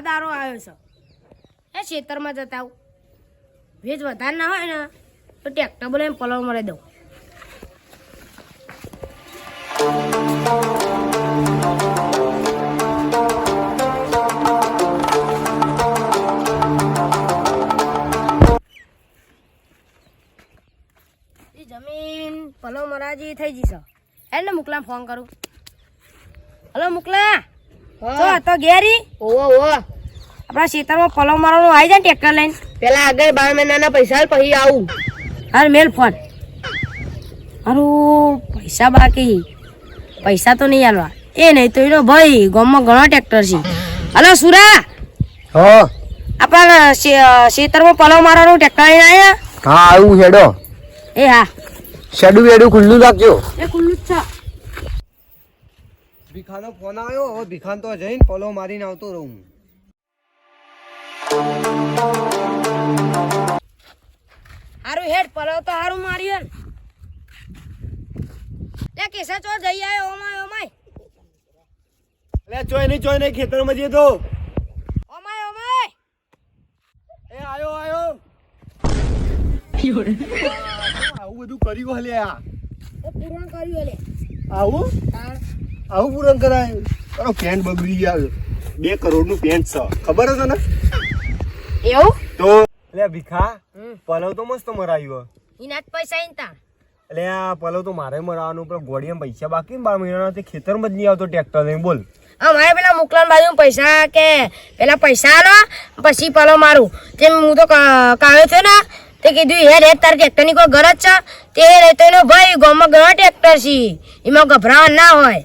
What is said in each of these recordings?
દારો આવ્યો છે એ ખેતરમાં જતા આવું વેજ વધારે ના હોય ને તો ટ્રેક્ટર બોલાવીને પલાવ મળી દઉં. જમીન પલો મરાજી થઈ જશે એટલે મુકલા ફોન કરું. હલો મુકલા તો તો ઘેરી ઓવો આપણા ખેતરમાં પલો મારવાનું આવી જાય ટ્રેક્ટર લઈને. પેલા આગળ 12 મહિનાના પૈસા પછી આવું. અરે મેલ ફોન હારું પૈસા બાકી પૈસા તો નહીં આલવા એ નહીં તો એનો ભાઈ ગામમાં ઘણા ટ્રેક્ટર છે. હલો સુરા હા આપણા ખેતરમાં પલો મારવાનું ટ્રેક્ટર લઈને આવ્યા. હા આવું હેડો એ હા શેડું વેડું ખુલ્લું રાખજો. એ ખુલ્લું જ છે. ભીખાનો ફોન આવ્યો હવે ભીખાન તો જઈને પલો મારીને આવતો રહું. હારું હેડ પલો તો હારું માર્યો ને લે કેસા ચો જઈ આવ્યો ઓમાય ઓમાય અલે ચોય નહીં ખેતરમાં જઈએ તો ઓમાય ઓમાય એ આયો આવું બધું કર્યું હલે આ એ પૂરણ કર્યું લે આવું આવું પૂરણ કરાય. તારો પેન્ટ બગડી ગયા 2 કરોડનું પેન્ટ છે ખબર છે તને? એવું તો અલે ભીખા પલવ તો મસ્ત મરાયો. ઇનાત પૈસા ઇનતા એટલે આ પલવ તો મારે મરાવાનું પણ ગોળીમાં પૈસા બાકી ને 12 મહિનાના તે ખેતરમાં જ નહીં આવતો ટ્રેક્ટર લઈને બોલ. મારે પેલા મુકલાન બાજુ પૈસા કે પેલા પૈસા આલો પછી પલો મારું તેમ હું તો કાવ્યો છે ને તે કીધું હેડ તાર ટ્રેક્ટર ની કોઈ ગરજ છે તે રહેતો એનો ભાઈ ગામમાં ઘણા ટ્રેક્ટર છે એમાં ગભરાવા ના હોય.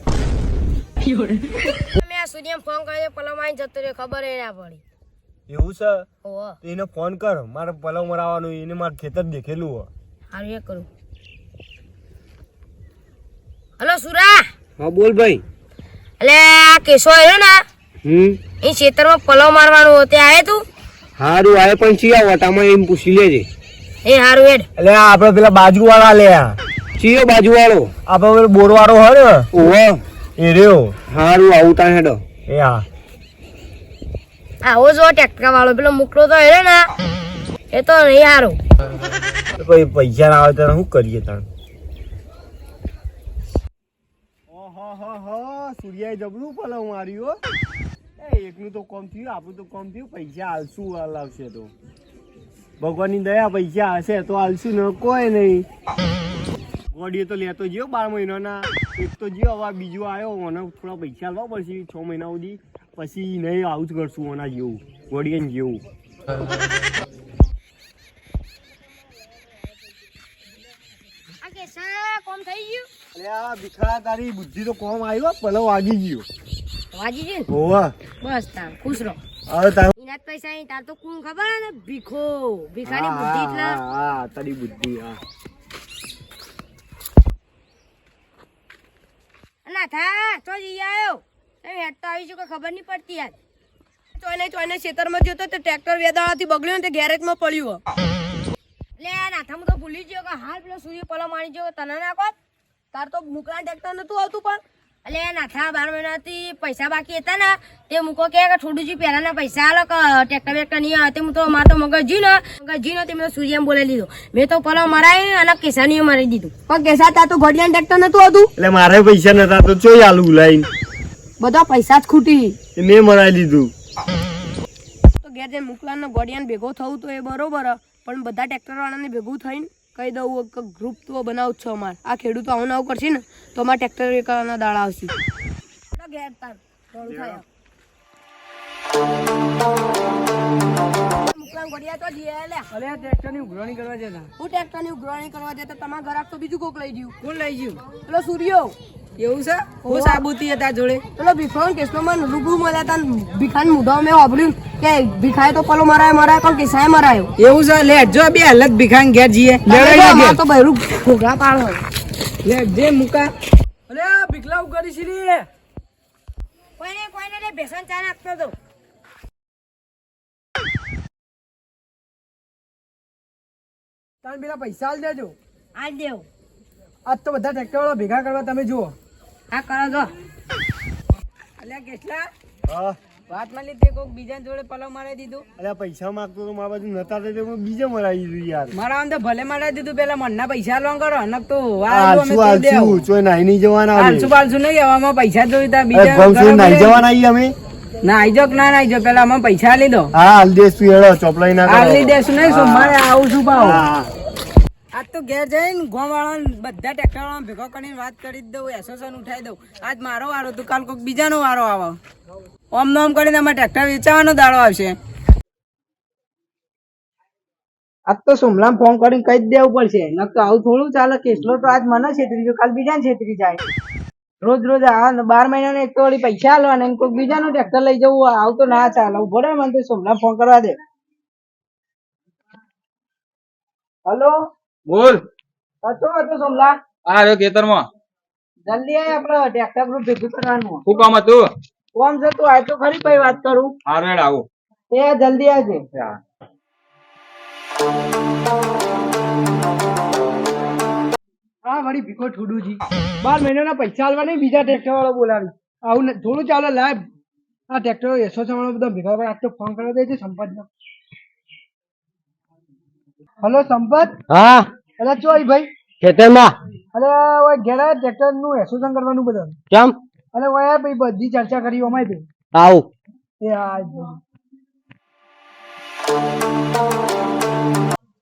મેં આ સૂર્યને ફોન કર્યો પલો માં જતો રહ્યો ખબર એ ના પડી. એવું છે ઓહો તો એને ફોન કર મારે પલવ મરાવાનું એને મારે ખેતર દેખેલું હોય. હારું એ કરું. હલો સુરા હા બોલ ભાઈ. એટલે આ કેસો આવ્યો ને એ ખેતરમાં પલો મારવાનું તે આવે તું હારું આવે પણ ચિયા વટામાં એમ પૂછી લેજે. એ હારું હેડ એટલે આપડે પેલા બાજુ વાળા લે ચિયો બાજુ વાળો આપડે પેલો બોર વાળો હોય ને ઓહો એ રહ્યો. હારું આવું તા હેડો. એ હા આવો જો ટ્રેક્ટર વાળો પેલો મુકલો તો હેડે ને એ તો નહીં હારું. કોઈ પૈસા ના આવે તો શું કરીએ તાણ. સૂર્યાએ જબરું પલવ માર્યું. એકનું તો કોમ થયું આપણું તો કોમ થયું. પૈસા હાલશું હલાવશે તો ભગવાનની દયા પૈસા હશે તો હાલશું ને કોઈ નહીં. ગોડીએ તો લેતો ગયો 12 મહિનાના એક તો ગયો હવે બીજો આવ્યો મને થોડા પૈસા હાલવા પડશે 6 મહિના સુધી પછી નહીં આવું જ કરશું ઓના જેવું ગોડીએ જેવું. આ કેસા કોમ થઈ ગયું. અરે આ ભીખા તારી બુદ્ધિ તો કોમ આવ્યો પલવ વાગી ગયો. વાજી છે હોવા બસ તાર ખુશ રહો. હવે તાર ઇનાત પૈસા અહીં તાર તો કોણ ખબર હે ને ભીખાની બુદ્ધિ એટલે હા તારી બુદ્ધિ હા. ના થા તો જઈ આવ્યો એ હેડ તો આવી છું કે ખબર નહીં પડતી યાર. ચોઈને ખેતરમાં ગયો તો ટ્રેક્ટર વેદાળાથી બગડ્યું ને તે ગેરેજમાં પડ્યું. લે નાથા હું તો ભૂલી ગયો કે હાલ પેલો સૂર્ય પલો મારી ગયો તને ના કોત તાર તો મુકલા ટ્રેક્ટર નતું આવતું પણ એટલે નાથા 12 મહિનાથી પૈસા બાકી હતા ને તે મૂકો કે થોડું જ પહેલાના પૈસા આલો કે ટ્રેક્ટર વેક્ટર નહીં આવે તે હું તો મારે તો મગજી ને તે મેં સૂર્યને બોલાવી લીધો. મેં તો પલો મરાય અને કેસાની મારી દીધું પણ કેસા તાર તો ઘડિયાળ ટ્રેક્ટર નતું આવતું એટલે મારે પૈસા નતા તો ચોય આલુ લાઈન બધા પૈસા જ ખૂટી મેં મરાઈ દીધું. તો ઘેર જઈને મુકલાનો ગોડિયાને ભેગો થવું તો એ બરોબર પણ બધા ટ્રેક્ટર વાળાને ભેગું થઈને કહી દઉં કે ગ્રુપ તો બનાવું જ છો અમારે આ ખેડૂતો આવું આવું કરશે ને તો અમારે ટ્રેક્ટર વેચવાના દાડા આવશે. ઘેર તાર થોડું થાય મુકલાન ગોડિયા તો જીએ લે અલે ટ્રેક્ટરની ઉઘરાણી કરવા જતા. હું ટ્રેક્ટરની ઉઘરાણી કરવા જતા તમારા ઘરાક તો બીજું કોક લઈ ગયું. કોણ લઈ ગયું? પેલો સૂર્યો એવું છે હું સાબુતી હતા જોડે. પેલો ભીખાનો કેસનો મને રૂબરૂ મળ્યા હતા ભીખાને મુઢા મેં વાપર્યું કે ભીખાએ તો પેલો મરાય પણ કેસાએ મરાયો. એવું છે લે જો બે હાલત ભીખાન ઘેર જીએ તો બહેરું ઘોઘરા પાડો લે જે મુકા. અલે આ ભીખલા ઉગાડી છે રે કોઈને રે બેસન ચા નાખતો તો તાન પેલા પૈસા આલ દેજો. આજ દેવ આજ તો બધા ટ્રેક્ટર વાળા ભેગા કરવા તમે જુઓ. આ કરો જો અલ્યા કેટલા હા વાત માં લીધે કોક બીજા જોડે પલવ મારી દીધું. અલ્યા પૈસા માંગતો તો મારા બાજુ નતા તો મેં બીજે મરાવી દીધું યાર. મારા આમ તો ભલે મારી દીધું, પેલા મનના પૈસા લોન કરો નક તો આલસુ ચોય નાઈ નહીં જવાના અમે. આલસુ બાલસુ નહીં, આમાં પૈસા જોઈતા એ બીજા ભવસું નાઈ જવાના ઈ અમે. ના આઈ જો કે ના આઈ જો, પેલા અમે પૈસા આલી દો. હા હાલ દેશ તું હેડો ચોપલાઈ ના કરો. આલી દેશું નહીં, સોમવારે આવું છું પાવ. હા આજ તો ઘેર જઈને ગોમ વાળા બધા ટ્રેક્ટર વાળા ભેગો કરીને વાત કરી જ દઉં, એસોસિએશન ઉઠાઈ દઉં. આજ મારો વારો તો કાલ કોઈક બીજાનો વારો આવે. ઓમ નોમ કરીને અમારે ટ્રેક્ટર વેચાવાનો દાડો આવશે. આજ તો સોમલામ ફોન કરીને કહી જ દેવું પડશે, નક તો આવું થોડું ચાલે. કેટલો તો આજ મને છેતરી ગયો, કાલ બીજાને છેતરી જાય. રોજ રોજ આ 12 મહિનાને એક તો વળી પૈસા આલવાના ને કોઈક બીજાનું ટ્રેક્ટર લઈ જવું, આવું તો ના ચાલે. ઉભો રહે, મને તો સોમલામ ફોન કરવા દે. હલો બોલ. હતો હતો સોમલા, આ રહ્યો ખેતરમાં. જલ્દી આય, આપણે ટ્રેક્ટર ગ્રુપ ભેગું કરવાનું. શું કામ હતું? કોમ છે તું આય તો ખરી, પછી વાત કરું. હારું હેડ આવું. એ જલ્દી આવજે. હા વળી ભીખો ઠુડુજી 12 મહિનાના પૈસા આલવા નહીં, બીજા ટ્રેક્ટર વાળો બોલાવી. આવું થોડું ચાલે. લાય આ ટ્રેક્ટર એસોસિએશન વાળો બધા ભેગા કરે. આજ તો ફોન કરવા દેજે સંપતનો. હલો સંપત. હા અલા ચોઈ ભાઈ ખેતરમાં. અરે ઓય ઘેરા ટ્રેક્ટર નું એસોસિએશન કરવાનું બધા. કેમ? અરે ઓય ભાઈ બધી ચર્ચા કરી અમાય ભાઈ. આવું. એ હા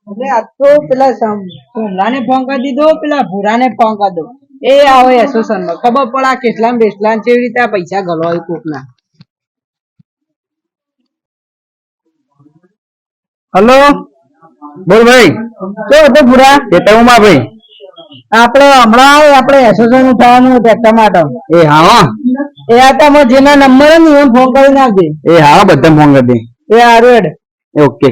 એટલે આજ તો પેલા સોમલાને ફોન કરી દીધો, પેલા ભૂરાને ફોન કરી દો. એ આવે એસોસિએશન માં ખબર પડે આ કેટલા બેસલા કેવી રીતે આ પૈસા ગલવાય કોકના. હલો બોલ ભાઈ. શું હતું ભૂરા? ખેતરમાં ભાઈ. આપણે હમણાં આપણે એસોસિએશન ઉઠાવવાનું ટ્રેક્ટર માટે. એ હા એ આ તો જેના નંબર ને એમ ફોન કરી નાખજે. એ હા બધા ફોન કરી દે. એ હારું હેડ. ઓકે.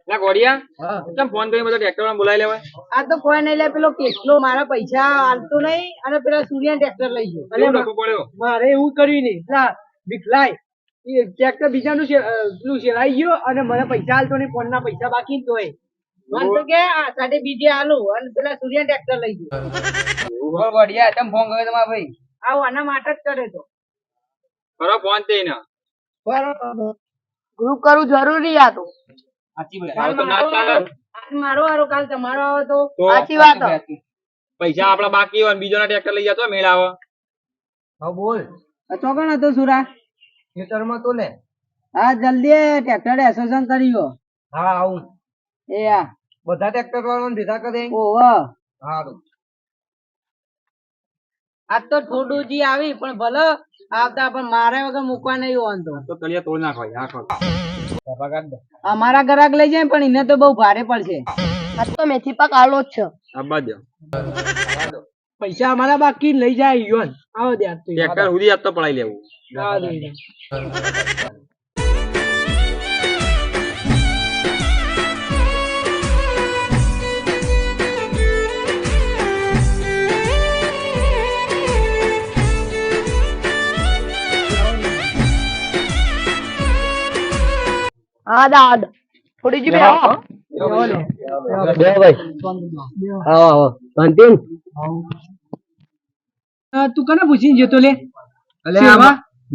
લા ગોડિયા, કેમ ફોન કરીને બધા ટ્રેક્ટર વાળાને બોલાવી લેવાય? આ તો કોઈ નહીં લે, પેલો કેટલો મારા પૈસા આલતો નહીં અને પેલા સૂર્ય ટ્રેક્ટર લઈ ગયો. કેવું ડખો પડ્યો? મારે એવું કર્યું નહીં. વિકલાય એ ટ્રેક્ટર બીજાનું પેલું શેરાઈ ગયો અને મને પૈસા આલતો નહીં, ફોન ના પૈસા બાકી જ તોય. મને તો કે આ સાથે બીજે આલું અને પેલા સૂર્ય ટ્રેક્ટર લઈ ગયો. બોલ ગોડિયા, કેમ ફોન કર્યો તમારા ભાઈ? આવું આના માટે જ કરે તો. કરો ફોન તે ને. બરાબર ગ્રુપ કરવું જરૂરી આ તો. હાલ તો ના ચાલે. આજ મારો વારો, કાલ તમારો આવે તો તો સાચી વાત. પૈસા આપડા બાકી હોય ને બીજોના ટ્રેક્ટર લઈ જતો મેળ આવે. હા બોલ. તો કોણ હતો સુરા? ખેતરમાં તો લે. હા જલ્દી ટ્રેક્ટર એસોસિએશન કર્યો. હા આવું. એ આ બધા ટ્રેક્ટર વાળાને ભેગા કરે. ઓહો હારું. આજ તો થોડું જી આવી પણ ભલે આવતા, પણ મારે વગર મૂકવા નહીં હોવાનું તો. તો તળિયા તોડ નાખો યાર. અમારા ગ્રાહક લઈ જાય પણ એને તો બહુ ભારે પડશે. આજ તો મેથી પાક આલો જ છે. આબા દો. પૈસા અમારા બાકી લઈ જાય યોન. આવો દે ટ્રેક્ટર સુધી આજ તો પડાઈ લેવું. હા દાદ થોડી જી બે તું કને પૂછીને જતો લે?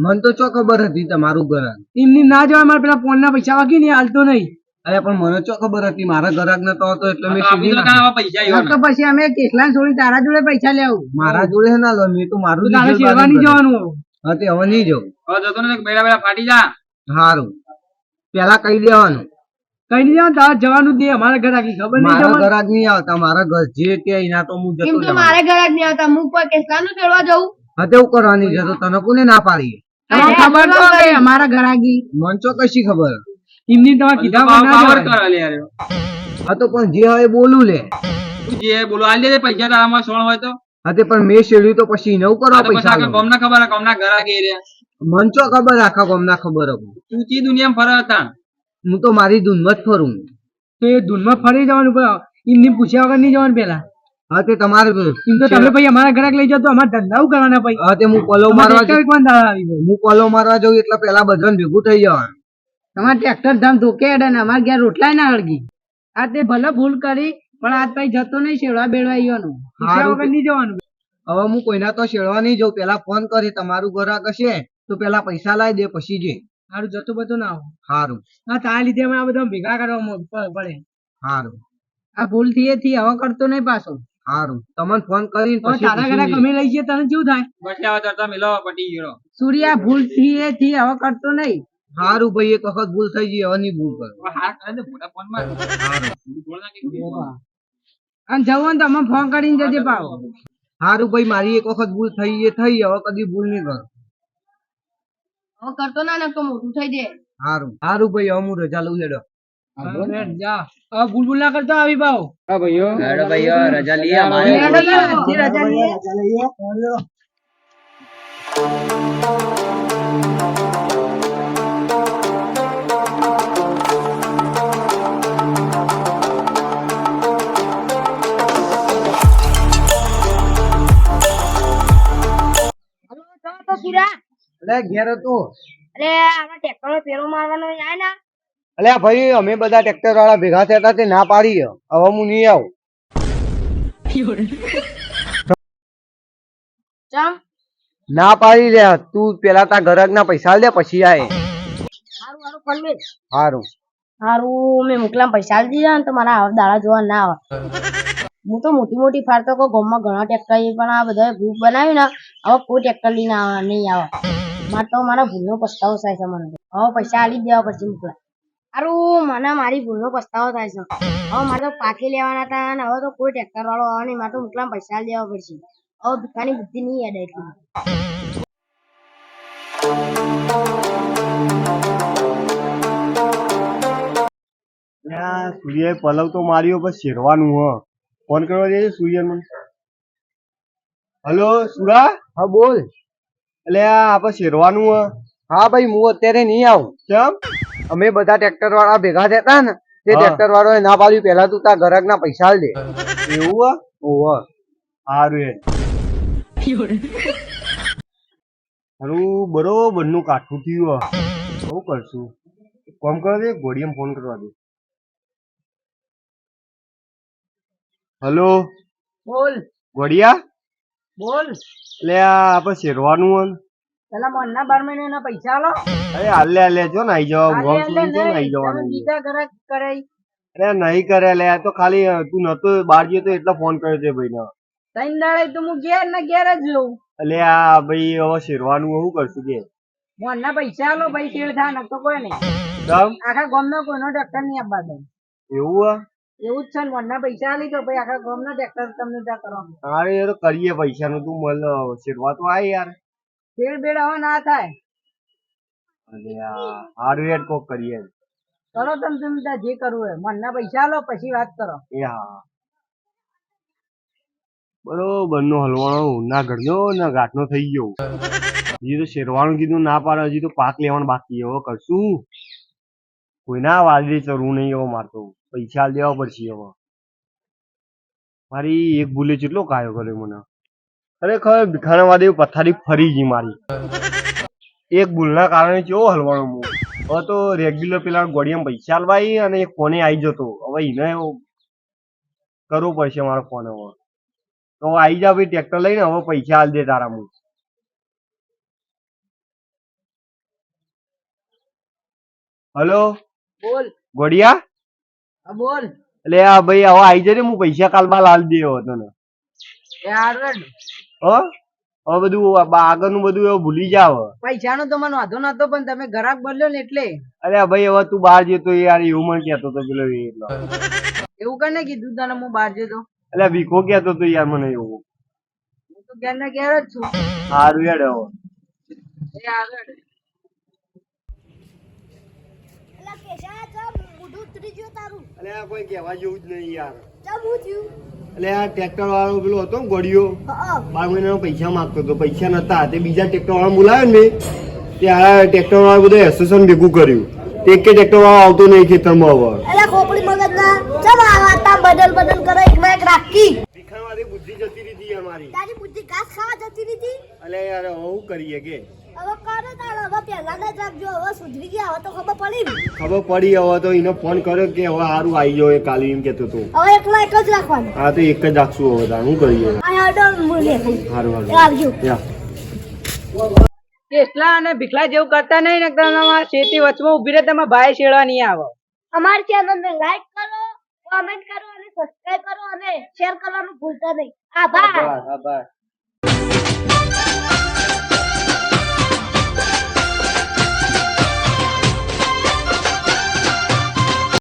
મન તો ચો ખબર હતી તમારું ઘર. એમની ના જવા, મારે પેલા ફોન ના પૈસા બાકી ને હાલતો નહીં. અરે પણ મને ચો ખબર હતી મારા ઘરાક નતો હતો એટલે મેં આપી તો કાં આવા પૈસા આવ્યો તો પછી અમે કેટલા છોડી તારા જોડે પૈસા લેવું? મારા જોડે ના લો, મેં તો મારું તારે શેરવા નહીં જવાનું. હા તે હવે નહીં જવું. હવે જતો ને બેડા બેડા ફાટી જા. સારું પેલા કહી દેવાનું. કઈ નહીં જવાનું, તારે જવાનું દે. અમારા ઘર આખી ખબર નહીં મારા જવાનું. ઘરાક નહીં આવતા, મારા ઘર જે ત્યાં એના તો હું જતો એમ તો રહેવાનો. મારે ઘરે જ નહીં આવતા. હું કોઈ કેટલાનું ચડવા જવું? હા તે એવું કરવાની છે તો તને કોને ના પાડી? તમને ખબર તો કે અમારા ઘર આગી મન ચો કશી ખબર. એમની તમે કીધા પર ના પાવર જવાય. કર લે યાર. હા તો પણ જે હોય બોલું લે. તું જે બોલો આલ દે પૈસા તારામાં સોણ હોય તો. હા તે પણ મેં શેડ્યું તો પછી નવું કરવા પૈસા આલો. ગોમના ખબર હે, ગોમના ઘર આગે રહ્યા મન ચો ખબર આખા ગામના ખબર હતું. તું ચી દુનિયામાં ફરે હતા હું તો મારી ધૂનમાં જ ફરું. તો એ ધૂનમાં ફરી જવાનું પણ એમને પૂછ્યા વગર નહીં જવાનું પેલા. હા તે તમારે એમ તો તમે ભાઈ અમારા ઘરાક લઈ જાઓ તો અમારે ધંધા શું કરવાના ભાઈ? હા તે હું પલો મારવા ટ્રેક્ટર કોણ દાડા આવી ગયું? હું પલો મારવા જાઉં એટલે પેલા બધાને ભેગું થઈ જવાનું. તમારે ટ્રેક્ટર ધામ ધોકે અડે ને અમારે ઘેર રોટલાય ના અડગી. આ તે ભલે ભૂલ કરી પણ આજ ભાઈ જતો નહીં શેડવા બેડવા ઈયોનો. પૂછ્યા વગર નહીં જવાનું. હવે હું કોઈના તો શેડવા નહીં જાઉં. પેલા ફોન કરી તમારું ગ્રાહક હશે તો પેલા પૈસા લાવી દે પછી જે. સારું જતો બધો ના આવો. સારું હા તારા લીધે અમે આ બધા ભેગા કરવા પડે. સારું આ ભૂલ થી હવે કરતો નહીં પાછો. સારું તમને ફોન કરીને હવે તારા ઘરાક અમે લઈ જઈએ તને કેવું થાય? બસ આવા ચર્ચા મિલો પટી ગયો સૂર્યા ભૂલ થી હવે કરતો નહીં. સારું ભાઈ એક વખત ભૂલ થઈ ગઈ હવે નહીં ભૂલ કરો. હા કરે દે મોટા ફોન માં બોલ ના કે અને જવું ને તો અમે ફોન કરીને જજે પાવો. સારું ભાઈ મારી એક વખત ભૂલ થઈ એ થઈ હવે કદી ભૂલ નહીં કરો. હવે કરતો ના ને તો મોટું થઈ જાય. સારું સારું ભાઈ હવે હું રજા લઉં લેડો. જા હવે ભૂલ ભૂલ ના કરતો આવી પાવો. હા ભાઈઓ રજા લઈએ રજા લઈએ. તો સુરા એટલે ઘેર હતું. અરે આમાં ટ્રેક્ટર ફેરો મારવાનો જાય ને. એટલે ભાઈ અમે બધા ટ્રેક્ટર વાળા ભેગા થયા તે ના પાડી હવે હું નહીં આવું. ચમ ના પાડી લે તું પેલા તાર ગ્રાહક ના પૈસા લે પછી આય. હારું હારું ફોન મેલ. સારું હારું મેં મોકલા પૈસા આલી દીધા ને તો મારા આવા દાડા જોવા ના આવે. હું તો મોટી મોટી ફાડતો કહું ગામમાં ઘણા ટ્રેક્ટર પણ આ બધા ગ્રુપ બનાવ્યું ને હવે કોઈ ટ્રેક્ટર લઈને નહીં આવે. મારે તો મારા ભૂલનો પસ્તાવો થાય છે મને તો. હવે પૈસા આલી જ દેવા પછી મોકલા. હારું મને મારી ભૂલનો પસ્તાવો થાય છે. હવે મારે તો પાકી લેવાના હતા અને હવે તો કોઈ ટ્રેક્ટર વાળો આવે નહીં. મારે તો મોકલા પૈસા આલી દેવા પડશે. હવે ભીખાની બુદ્ધિ નહીં યાદ એટલી. સૂર્ય પલવ તો માર્યો બસ શેરવાનું હ ફોન કરવા જઈએ સૂર્ય મને. હલો સુરા. હા બોલ. એટલે આપણે શેરવાનું હ. હા ભાઈ હું અત્યારે નહીં આવું. કેમ? અમે બધા ટ્રેક્ટર વાળા ભેગા થયા ને તે ટ્રેક્ટર વાળો ના પાડ્યું પેલા તું તાર ગ્રાહક ના પૈસા આલ દે. એવું ઓહ સારું હારું બરોબર નું કાઠું થયું બહુ કરશું. કોમ કરવા દે ઘોડીએમ ફોન કરવા દે. હલો બોલ ઘોડિયા. બોલ. એટલે આપણે શેરવાનું પેલા મનના 12 મહિનાના પૈસા આલો. અરે હાલે જો ને આઈ જવા ગોમ સુધી જો ને આઈ જવાનું. બીજા ઘરાક કરાઈ. અરે નહીં કરે લે તો ખાલી તું નતો બહાર ગયો તો એટલે ફોન કર્યો છે ભાઈ ને. 3 દાડે તો હું ઘેર ને ઘેર જ લઉં. એટલે આ ભાઈ હવે શેરવાનું શું કરશું કે મનના પૈસા આલો ભાઈ શેર થા ન તો કોઈ નહીં. કેમ આખા ગામનો કોઈનો ટ્રેક્ટર નહીં આપવા દઉં. એવું એવું જ છે ને મનના પૈસા આલી તો ભાઈ આખા ગામનો ટ્રેક્ટર તમને ત્યાં કરવાનું. અરે યાર કરીએ પૈસા નું તું મળ શેરવા તો આય યાર. શેર બેડ હવે ના થાય. અરે હાર્ડવેર કોક કરીએ. કરો તમે ત્યાં જે કરવું હોય મનના પૈસા આલો પછી વાત કરો. એ હા બરોબર નો હલવાણો ના ઘડનો ના ઘાટનો થઈ ગયો. હજી તો શેરવાનું કીધું ના પાડે હજી તો પાક લેવાનું બાકી હવે કરશું. કોઈના વાદળી ચરવું નહીં હવે મારતો પૈસા દેવા પડશે હવે. મારી એક ભૂલે કેટલો કાયો કર્યો મને. ખરેખર ભીખાના વાદે પથારી ફરી ગઈ મારી. એક ભૂલના કારણે કેવો હલવાનો હું. હવે તો રેગ્યુલર પેલા ગોળીમાં પૈસા આલવાય અને એક ફોને આવી જતો. હવે એને કરવો પડશે મારો ફોન હવે. તો આવી જા ભાઈ ટ્રેક્ટર લઈને હવે પૈસા આલ દે તારા હું. હલો બોલ. ગોડિયા. બોલ. એટલે આ ભાઈ હવે આવી જજે હું પૈસા કાલ બાલ આલ દે હવે તને. હવે બધું આગળનું બધું એવું ભૂલી જાવ. પૈસાનો તો મને વાંધો નતો પણ તમે ગ્રાહક બદલ્યો ને એટલે. અરે ભાઈ હવે તું બહાર જતો યાર એવું મને કહેતો તો પેલો એટલો. એવું કને કીધું તને હું બહાર જતો. એટલે ભીખો કહેતો તો યાર મને એવું. હું તો ઘેર ને ઘેર જ છું. સારું યાર હવે. કેશા ચમ મોઢું ઉતરી ગયું તારું. અરે કોઈ કહેવા જેવું જ નહીં યાર. ચમ હું થયું? એટલે આ ટ્રેક્ટર વાળો પેલો હતો ને ગોળીઓ 12 મહિનાના પૈસા માંગતો હતો, પૈસા નતા તે બીજા ટ્રેક્ટર વાળા બોલાવ્યો ને ત્યાં ટ્રેક્ટર વાળા બધું એસોસિએશન ભેગું કર્યું તે એક ટ્રેક્ટર વાળો આવતો નહીં ખેતરમાં હવે. એટલે ખોપડી મગજ ના ચમ આવાતા બદલ બદલ કરે એકમાં એક રાખી ભીખાવાળી બુદ્ધિ જતી રહી હતી અમારી. તારી બુદ્ધિ ઘાસ ખાવા જતી હતી. અલે યાર હું કરીએ કે હવે કરો તાળ હવે પહેલા ના જ રાખજો હવે સુધરી ગયા હવે તો ખબર પડી ને. ખબર પડી હવે તો એને ફોન કર્યો કે હવે સારું આવી જાવ એ કાલે એમ કેતો હતો. હવે એકલા એક જ રાખવાનું. હા તો એક જ રાખશું હવે તાર શું કરીએ. આ હેડો મૂલે સારું આવજો. કેટલા અને ભીખલા જેવું કરતા નહીં ને તમારા શેતી વચમાં ઉભી રહે તમારા ભાઈ શેડવા નહીં આવે. અમારી ચેનલ ને લાઈક કરો, કોમેન્ટ કરો અને સબસ્ક્રાઇબ કરો અને શેર કરવાનું ભૂલતા નહીં. આભાર. આભાર.